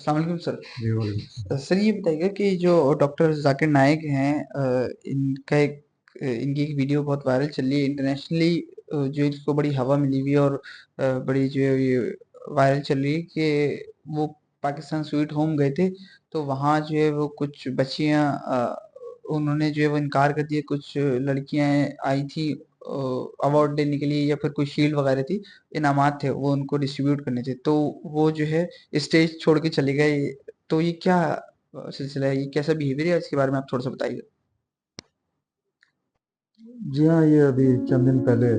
السلام علیکم سر۔ جی وعلیکم سر یہ بتائیے گا کہ جو ڈاکٹر ذاکر نائک ہیں، ان کی ایک ویڈیو بہت وائرل چل رہی ہے انٹرنیشنلی، جو اس کو بڑی ہوا ملی ہوئی ہے اور بڑی جو ہے یہ وائرل چل رہی ہے کہ وہ پاکستان سویٹ ہوم گئے تھے، تو وہاں جو ہے وہ کچھ بچیاں انہوں نے جو ہے وہ انکار کر دیا، کچھ لڑکیاں آئی تھیں ایوارڈ دینے کے لیے یا پھر کوئی شیلڈ وغیرہ تھی، انعامات تھے، وہ ان کو ڈسٹریبیوٹ کرنے تھے، تو وہ جو ہے اسٹیج چھوڑ کے چلے گئے، تو یہ کیا سلسلہ ہے، یہ کیسا بیہیویئر ہے، اس کے بارے میں آپ تھوڑا سا بتائیے۔ جی ہاں، یہ ابھی چند دن پہلے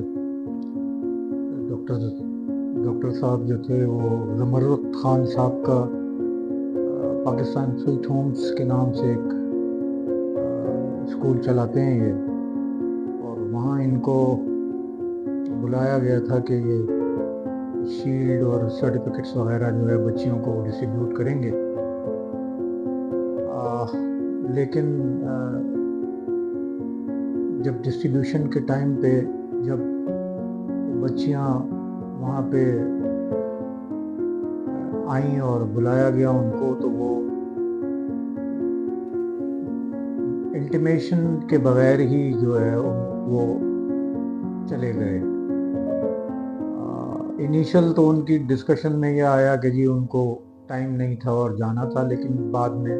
ڈاکٹر صاحب جو تھے وہ زمرد خان صاحب کا پاکستان سویٹ ہومز کے نام سے ایک اسکول چلاتے ہیں یہ، اور وہاں ان کو بلایا گیا تھا کہ یہ شیلڈ اور سرٹیفکیٹس وغیرہ جو ہے بچیوں کو ڈسٹریبیوٹ کریں گے، لیکن جب ڈسٹریبیوشن کے ٹائم پہ جب بچیاں وہاں پہ آئیں اور بلایا گیا ان کو، تو وہ انٹیمیشن کے بغیر ہی جو ہے وہ چلے گئے۔ انیشل تو ان کی ڈسکشن میں یہ آیا کہ جی ان کو ٹائم نہیں تھا اور جانا تھا، لیکن بعد میں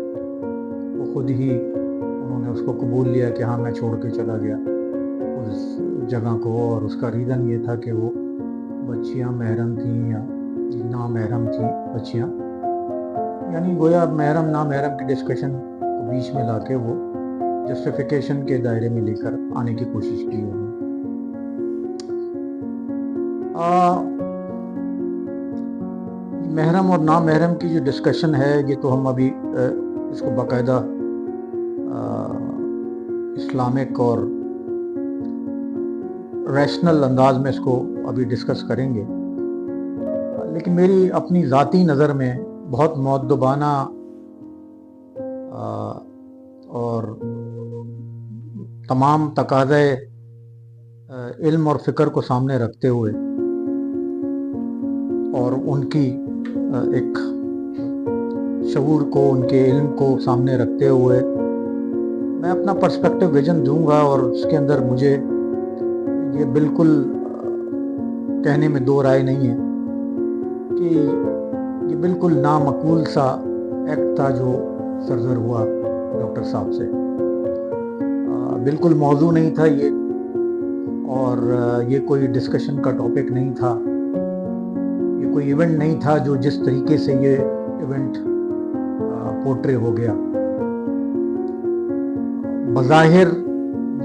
وہ خود ہی انہوں نے اس کو قبول لیا کہ ہاں میں چھوڑ کے چلا گیا اس جگہ کو، اور اس کا ریزن یہ تھا کہ وہ بچیاں محرم تھیں یا نامحرم تھیں بچیاں، یعنی گویا محرم نامحرم کی ڈسکشن کو بیچ میں لا کے وہ جسٹیفیکیشن کے دائرے میں لے کر آنے کی کوشش کی انہوں نے۔ محرم اور نامحرم کی جو ڈسکشن ہے، یہ تو ہم ابھی اس کو باقاعدہ اسلامک اور ریشنل انداز میں اس کو ابھی ڈسکس کریں گے، لیکن میری اپنی ذاتی نظر میں بہت مؤدبانہ اور تمام تقاضے علم اور فکر کو سامنے رکھتے ہوئے اور ان کی ایک شعور کو، ان کے علم کو سامنے رکھتے ہوئے میں اپنا پرسپیکٹو ویژن دوں گا، اور اس کے اندر مجھے یہ بالکل کہنے میں دو رائے نہیں ہے کہ یہ بالکل نامعقول سا ایکٹ تھا جو سرزر ہوا ڈاکٹر صاحب سے، بالکل موضوع نہیں تھا یہ، اور یہ کوئی ڈسکشن کا ٹاپک نہیں تھا، یہ کوئی ایونٹ نہیں تھا جو جس طریقے سے یہ ایونٹ پورٹرے ہو گیا۔ بظاہر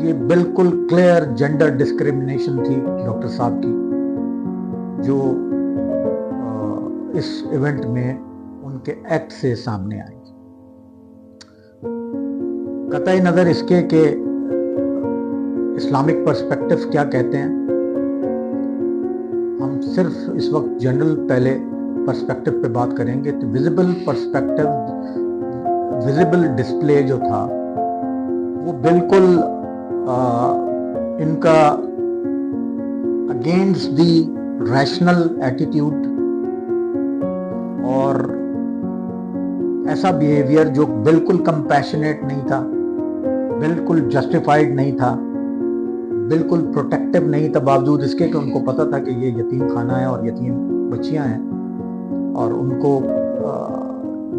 یہ بالکل کلیئر جینڈر ڈسکریمنیشن تھی ڈاکٹر صاحب کی، جو اس ایونٹ میں ان کے ایکٹ سے سامنے آئی، قطع نظر اس کے کہ اسلامک پرسپیکٹو کیا کہتے ہیں۔ ہم صرف اس وقت جنرل پہلے پرسپیکٹو پہ بات کریں گے، تو ویزیبل پرسپیکٹو، ویزیبل ڈسپلے جو تھا وہ بالکل ان کا اگینسٹ دی ریشنل ایٹیٹیوڈ، اور ایسا بیہیویئر جو بالکل کمپیشنیٹ نہیں تھا، بالکل جسٹیفائڈ نہیں تھا، بالکل پروٹیکٹیو نہیں تھا، باوجود اس کے کہ ان کو پتا تھا کہ یہ یتیم خانہ ہے اور یتیم بچیاں ہیں، اور ان کو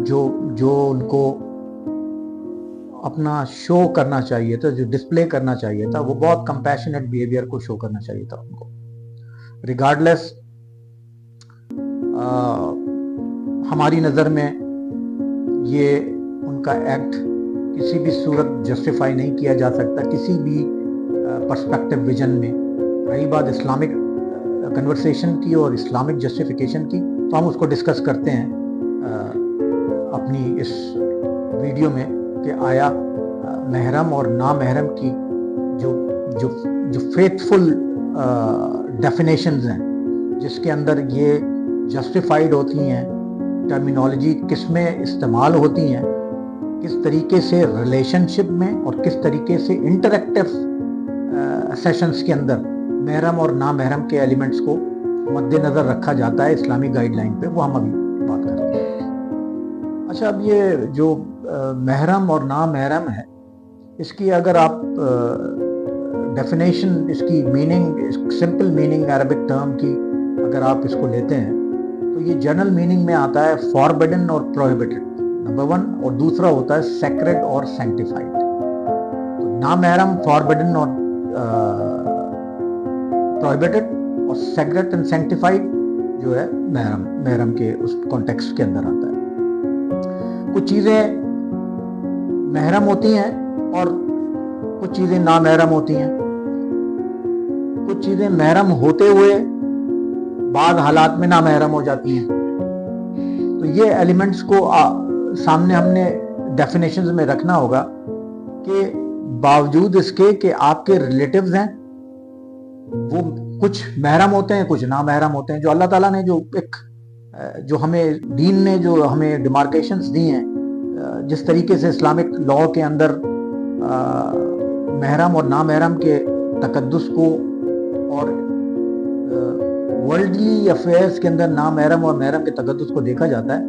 جو ان کو اپنا شو کرنا چاہیے تھا، جو ڈسپلے کرنا چاہیے تھا، وہ بہت کمپیشنیٹ بیہیویئر کو شو کرنا چاہیے تھا ان کو۔ ریگارڈلیس ہماری نظر میں یہ ان کا ایکٹ کسی بھی صورت جسٹیفائی نہیں کیا جا سکتا کسی بھی پرسپیکٹو ویژن میں۔ رہی بات اسلامک کنورسیشن کی اور اسلامک جسٹیفیکیشن کی، تو ہم اس کو ڈسکس کرتے ہیں اپنی اس ویڈیو میں کہ آیا محرم اور نامحرم کی جو فیتھفل ڈیفینیشنز ہیں، جس کے اندر یہ جسٹیفائیڈ ہوتی ہیں، ٹرمینالوجی کس میں استعمال ہوتی ہیں، کس طریقے سے ریلیشن شپ میں اور کس طریقے سے انٹریکٹیو سیشنز کے اندر محرم اور نامحرم کے ایلیمنٹس کو مد نظر رکھا جاتا ہے اسلامی گائیڈ لائن پہ، وہ ہم ابھی بات کرتے ہیں۔ اچھا، اب یہ جو محرم اور نامحرم ہے، اس کی اگر آپ ڈیفینیشن، اس کی meaning, simple meaning Arabic term کی اگر آپ اس کو لیتے ہیں تو یہ جنرل میننگ میں آتا ہے فاربڈن اور پروہیبٹڈ، نمبر 1، اور دوسرا ہوتا ہے سیکرڈ اور سینکٹیفائڈ۔ تو نامحرم فاربڈن اور پروہیبٹڈ، اور سیکرڈ اینڈ سینکٹیفائڈ جو ہے محرم کے اس کانٹیکسٹ کے اندر آتا ہے۔ کچھ چیزیں محرم ہوتی ہیں اور کچھ چیزیں نامحرم ہوتی ہیں۔ کچھ چیزیں محرم ہوتے ہوئے بعض حالات میں نامحرم ہو جاتی ہیں۔ تو یہ ایلیمنٹس کو سامنے ہم نے ڈیفینیشنز میں رکھنا ہوگا کہ باوجود اس کے کہ آپ کے ریلیٹیوز ہیں، وہ کچھ محرم ہوتے ہیں، کچھ نامحرم ہوتے ہیں۔ جو اللہ تعالیٰ نے جو ہمیں دین نے جو ہمیں ڈیمارکیشنز دی ہیں، جس طریقے سے اسلامک لاء کے اندر محرم اور نامحرم کے تقدس کو اور ورلڈلی افیئرس کے اندر نامحرم اور محرم کے تقدس کو دیکھا جاتا ہے،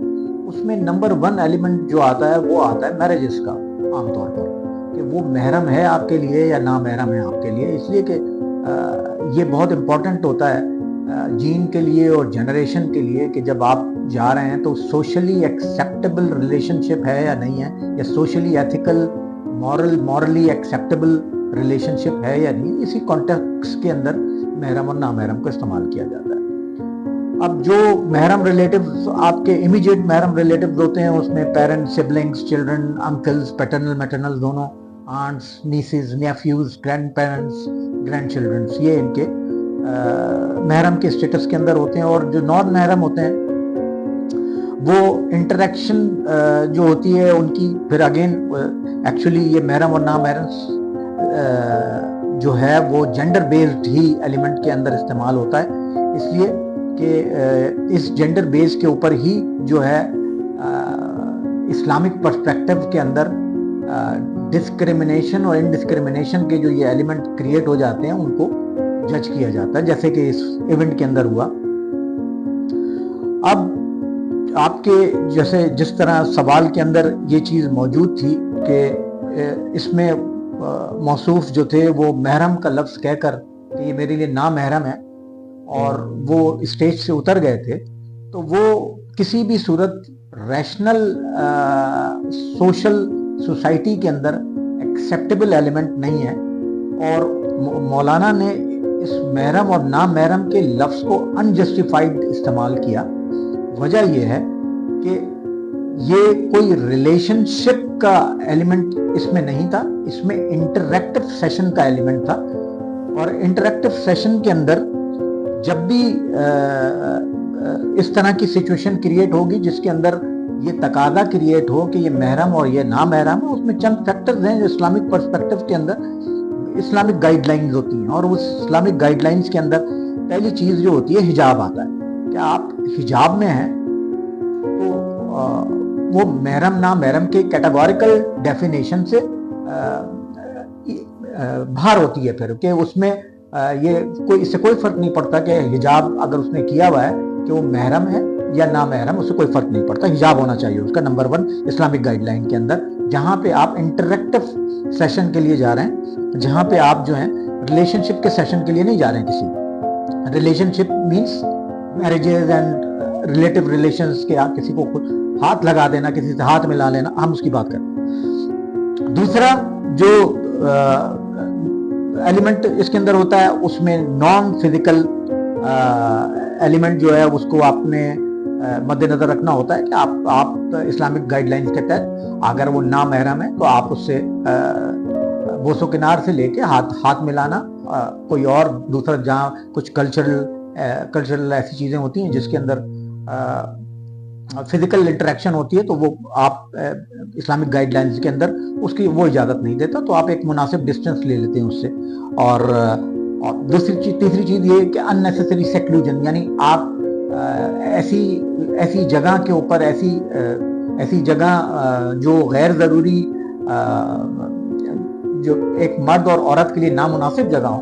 اس میں نمبر 1 ایلیمنٹ جو آتا ہے وہ آتا ہے میرجز کا، عام طور پر کہ وہ محرم ہے آپ کے لیے یا نامحرم ہے آپ کے لیے۔ اس لیے کہ یہ بہت امپورٹنٹ ہوتا ہے جین کے لیے اور جنریشن کے لیے کہ جب آپ جا رہے ہیں تو سوشلی ایکسیپٹیبل ریلیشن شپ ہے یا نہیں ہے، یا socially ethical morally acceptable relationship ہے یا نہیں۔ اسی کانٹیکسٹ کے اندر محرم اور نامحرم کو استعمال کیا جاتا ہے۔ اب جو محرم ریلیٹیوز آپ کے امیجیٹ محرم ریلیٹیوز ہوتے ہیں، اس میں parents, siblings, children, uncles, paternal maternal دونوں، aunts, nieces, nephews, grandparents, grandchildrens, یہ ان کے محرم کے اسٹیٹس کے اندر ہوتے ہیں۔ اور جو نان محرم ہوتے ہیں وہ انٹریکشن جو ہوتی ہے ان کی، پھر اگین ایکچولی یہ محرم اور نامحرم جو ہے وہ جینڈر بیسڈ ہی ایلیمنٹ کے اندر استعمال ہوتا ہے، اس لیے کہ اس جینڈر بیس کے اوپر ہی جو ہے اسلامک پرسپیکٹو کے اندر ڈسکریمنیشن اور انڈسکریمنیشن کے جو یہ ایلیمنٹ کریٹ ہو جاتے ہیں ان کو جج کیا جاتا ہے، جیسے کہ اس ایونٹ کے اندر ہوا۔ اب آپ کے جس طرح سوال کے اندر یہ چیز موجود تھی کہ اس میں موصوف جو تھے وہ محرم کا لفظ کہہ کر کہ یہ میرے لیے نامحرم ہے اور وہ اسٹیج سے اتر گئے تھے، تو وہ کسی بھی صورت ریشنل سوشل سوسائٹی کے اندر ایکسیپٹیبل ایلیمنٹ نہیں ہے۔ اور مولانا نے اس محرم اور نامحرم کے لفظ کو انجسٹیفائڈ استعمال کیا۔ وجہ یہ ہے کہ یہ کوئی ریلیشن شپ کا ایلیمنٹ اس میں نہیں تھا، اس میں انٹریکٹیو سیشن کا ایلیمنٹ تھا۔ اور انٹریکٹیو سیشن کے اندر جب بھی اس طرح کی سچویشن کریٹ ہوگی جس کے اندر یہ تقاضا کریٹ ہو کہ یہ محرم اور یہ نامحرم ہے، اس میں چند فیکٹرز ہیں جو اسلامک پرسپیکٹو کے اندر اسلامک گائیڈ لائنز ہوتی ہیں۔ اور اس اسلامک گائیڈ لائنز کے اندر پہلی چیز جو ہوتی ہے حجاب آتا ہے کہ آپ حجاب میں ہیں تو وہ محرم نامحرم کے کیٹیگوریکل ڈیفینیشن سے باہر ہوتی ہے، پھر کہ اس میں اس سے کوئی فرق نہیں پڑتا کہ حجاب اگر اس نے کیا ہوا ہے کہ وہ محرم ہے یا نامحرم، اس سے کوئی فرق نہیں پڑتا، حجاب ہونا چاہیے اس کا نمبر 1 اسلامک گائیڈ لائن کے اندر۔ جہاں پہ آپ انٹریکٹیو سیشن کے لیے جا رہے ہیں، جہاں پہ آپ جو ہیں ریلیشن شپ کے سیشن کے لیے نہیں جا رہے ہیں، کسی relation ship means marriages and relative relations کے، آپ کسی کو ہاتھ لگا دینا، کسی سے ہاتھ ملا لینا، ہم اس کی بات کریں۔ دوسرا جو ایلیمنٹ اس کے اندر ہوتا ہے اس میں نان فزیکل ایلیمنٹ جو ہے اس کو آپ نے مد نظر رکھنا ہوتا ہے کہ آپ اسلامک گائیڈ لائنز کے تحت اگر وہ نامحرم ہے تو آپ اس سے بوس و کنار سے لے کے ہاتھ ملانا، کوئی اور دوسرا جہاں کچھ کلچرل ایسی چیزیں ہوتی ہیں جس کے اندر فزیکل انٹریکشن ہوتی ہے تو وہ آپ اسلامک گائیڈ لائنز کے اندر اس کی وہ اجازت نہیں دیتا، تو آپ ایک مناسب ڈسٹینس لے لیتے ہیں اس سے۔ اور تیسری چیز یہ کہ اننیسیسری سیکلوژن، یعنی آپ ایسی جگہ کے اوپر ایسی جگہ جو غیر ضروری، جو ایک مرد اور عورت کے لیے نامناسب جگہ ہو،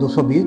220,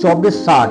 24-60,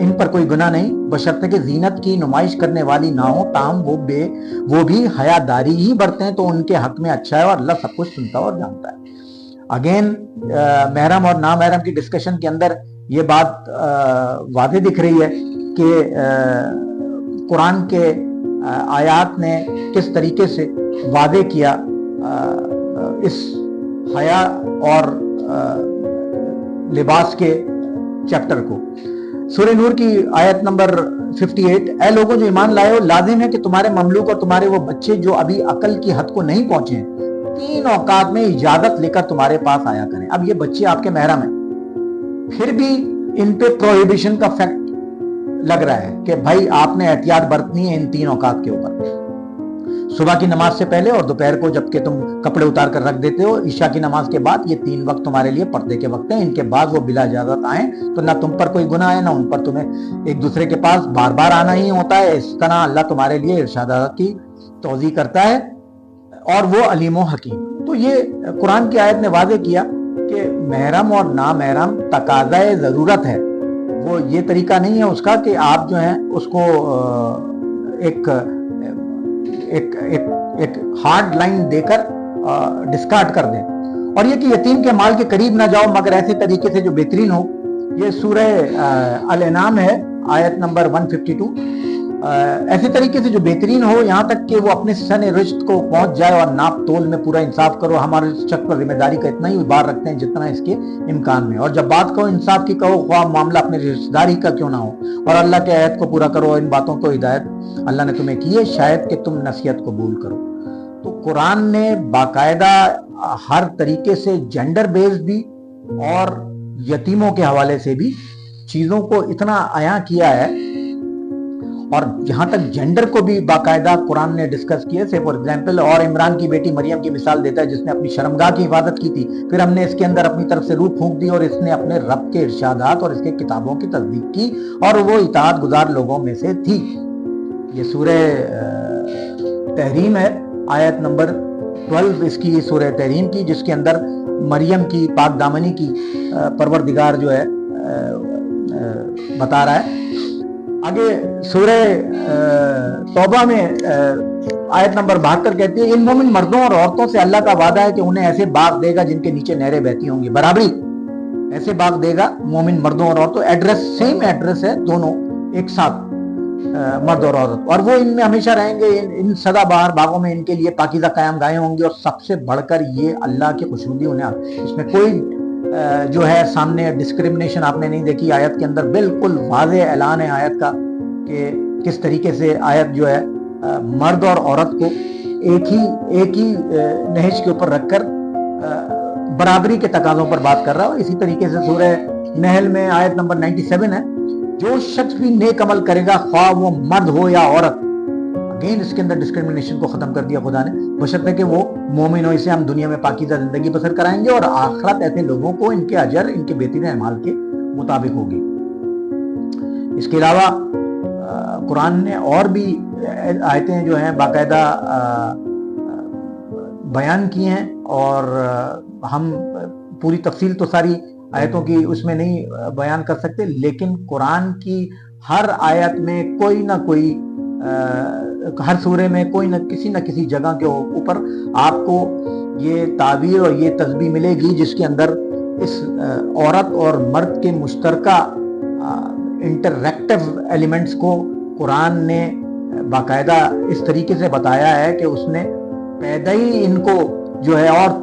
ان پر کوئی گناہ نہیں، بشرطے کہ زینت کی نمائش کرنے والی نہ ہو، تاہم وہ بھی حیاداری ہی برتیں تو ان کے حق میں اچھا ہے، اور اللہ سب کچھ سنتا اور جانتا ہے۔ اگین محرم اور نامحرم کی ڈسکشن کے اندر یہ بات واضح دکھ رہی ہے کہ قرآن کے آیات نے کس طریقے سے واضح کیا اس حیا اور لباس کے چیپٹر کو۔ سورہ نور کی آیت نمبر 58، اے لوگوں جو ایمان لائے ہو، لازم ہے کہ تمہارے مملوک اور تمہارے وہ بچے جو ابھی عقل کی حد کو نہیں پہنچے ہیں 3 اوقات میں اجازت لے کر تمہارے پاس آیا کریں۔ اب یہ بچے آپ کے محرم ہیں، پھر بھی ان پہ پروہیبیشن کا فیکٹ لگ رہا ہے کہ بھائی آپ نے احتیاط برتنی ہے ان 3 اوقات کے اوپر، صبح کی نماز سے پہلے اور دوپہر کو جب کہ تم کپڑے اتار کر رکھ دیتے ہو، عشاء کی نماز کے بعد، یہ 3 وقت تمہارے لیے پردے کے وقت ہیں۔ ان کے بعد وہ بلا اجازت آئیں تو نہ تم پر کوئی گناہ ہے، نہ ان پر، تمہیں ایک دوسرے کے پاس بار بار آنا ہی ہوتا ہے۔ اس طرح اللہ تمہارے لیے ارشادات کی توضیح کرتا ہے اور وہ علیم و حکیم۔ تو یہ قرآن کی آیت نے واضح کیا کہ محرم اور نامحرم تقاضۂ ضرورت ہے، وہ یہ طریقہ نہیں ہے اس کا کہ آپ جو ہیں اس کو ایک ہارڈ لائن دے کر ڈسکارڈ کر دیں۔ اور یہ کہ یتیم کے مال کے قریب نہ جاؤ مگر ایسے طریقے سے جو بہترین ہو۔ یہ سورہ الانعام ہے، آیت نمبر 152۔ ایسے طریقے سے جو بہترین ہو، یہاں تک کہ وہ اپنے سن رشت کو پہنچ جائے، اور ناپ تول میں پورا انصاف کرو۔ ہمارے شخص پر ذمہ داری کا اتنا ہی بار رکھتے ہیں جتنا اس کے امکان میں، اور جب بات کہو انصاف کی کہو، خواہ معاملہ اپنے رشتہ داری کا کیوں نہ ہو، اور اللہ کے عہد کو پورا کرو۔ ان باتوں کو ہدایت اللہ نے تمہیں کی ہے، شاید کہ تم نصیحت قبول کرو۔ تو قرآن نے باقاعدہ ہر طریقے سے جینڈر بیس بھی اور یتیموں کے حوالے سے بھی چیزوں کو اتنا عیاں کیا ہے، اور جہاں تک جینڈر کو بھی باقاعدہ قرآن نے ڈسکس کیا۔ سے فار ایگزامپل، اور عمران کی بیٹی مریم کی مثال دیتا ہے جس نے اپنی شرمگاہ کی حفاظت کی تھی، پھر ہم نے اس کے اندر اپنی طرف سے روح پھونک دی اور اس نے اپنے رب کے ارشادات اور اس کے کتابوں کی تصدیق کی، اور وہ اطاعت گزار لوگوں میں سے تھی۔ یہ سورہ تحریم ہے، آیت نمبر 12 اس کی، سورہ تحریم کی، جس کے اندر مریم کی پاک دامنی کی پروردگار جو ہے بتا رہا ہے۔ آگے سورہ توبہ میں آیت نمبر 72 کہتی ہے، ان مومن مردوں اور عورتوں سے اللہ کا وعدہ ہے کہ انہیں ایسے باغ دے گا جن کے نیچے نہریں بہتی ہوں گی۔ برابری، ایسے باغ دے گا مومن مردوں اور عورتوں، ایڈریس سیم ایڈریس ہے، دونوں ایک ساتھ، مرد اور عورت، اور وہ ان میں ہمیشہ رہیں گے۔ ان سدا بہار باغوں میں ان کے لیے پاکیزہ قیام گاہیں ہوں گی، اور سب سے بڑھ کر یہ اللہ کی خوشنودی انہیں، اس میں کوئی جو ہے سامنے ڈسکریمنیشن آپ نے نہیں دیکھی۔ آیت کے اندر بالکل واضح اعلان ہے آیت کا کہ کس طریقے سے آیت جو ہے مرد اور عورت کو ایک ہی نہج کے اوپر رکھ کر برابری کے تقاضوں پر بات کر رہا ہے۔ اسی طریقے سے سورہ نحل میں آیت نمبر 97 ہے، جو شخص بھی نیک عمل کرے گا خواہ وہ مرد ہو یا عورت، اگین اس کے اندر ڈسکریمنیشن کو ختم کر دیا خدا نے، بشرطے کہ وہ مومن ہو، اسے ہم دنیا میں پاکیزہ زندگی بسر کرائیں گے، اور آخرت ایسے لوگوں کو ان کے اجر ان کے بہترین اعمال کے مطابق ہوگی۔ اس کے علاوہ قرآن نے اور بھی آیتیں جو ہیں باقاعدہ بیان کی ہیں، اور ہم پوری تفصیل تو ساری آیتوں کی اس میں نہیں بیان کر سکتے، لیکن قرآن کی ہر آیت میں کوئی نہ کوئی، ہر سورے میں کوئی نہ کسی جگہ کے اوپر آپ کو یہ تعبیر اور یہ تسبیح ملے گی جس کے اندر اس عورت اور مرد کے مشترکہ انٹریکٹیو ایلیمنٹس کو قرآن نے باقاعدہ اس طریقے سے بتایا ہے کہ اس نے پیدا ہی ان کو جو ہے اور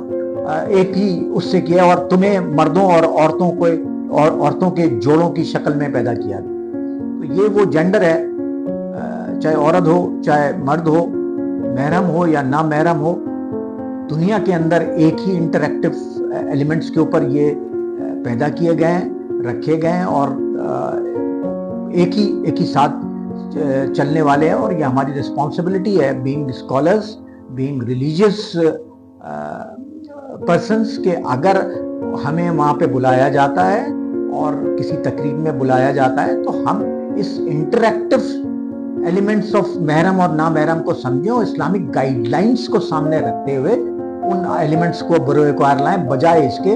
ایک ہی اس سے کیا، اور تمہیں مردوں اور عورتوں کے جوڑوں کی شکل میں پیدا کیا۔ تو یہ وہ جینڈر ہے، چاہے عورت ہو چاہے مرد ہو، محرم ہو یا نامحرم ہو، دنیا کے اندر ایک ہی انٹریکٹیو ایلیمنٹس کے اوپر یہ پیدا کیے گئے ہیں، رکھے گئے ہیں، اور ایک ہی ساتھ چلنے والے ہیں۔ اور یہ ہماری رسپانسبلٹی ہے، being scholars, being religious persons, کہ اگر ہمیں وہاں پہ بلایا جاتا ہے اور کسی تقریب میں بلایا جاتا ہے تو ہم اس انٹریکٹیو ایلیمنٹس آف محرم اور نامحرم کو سمجھیں، اور اسلامک گائیڈ لائنس کو سامنے رکھتے ہوئے ان ایلیمنٹس کو بروئے کار لائیں، بجائے اس کے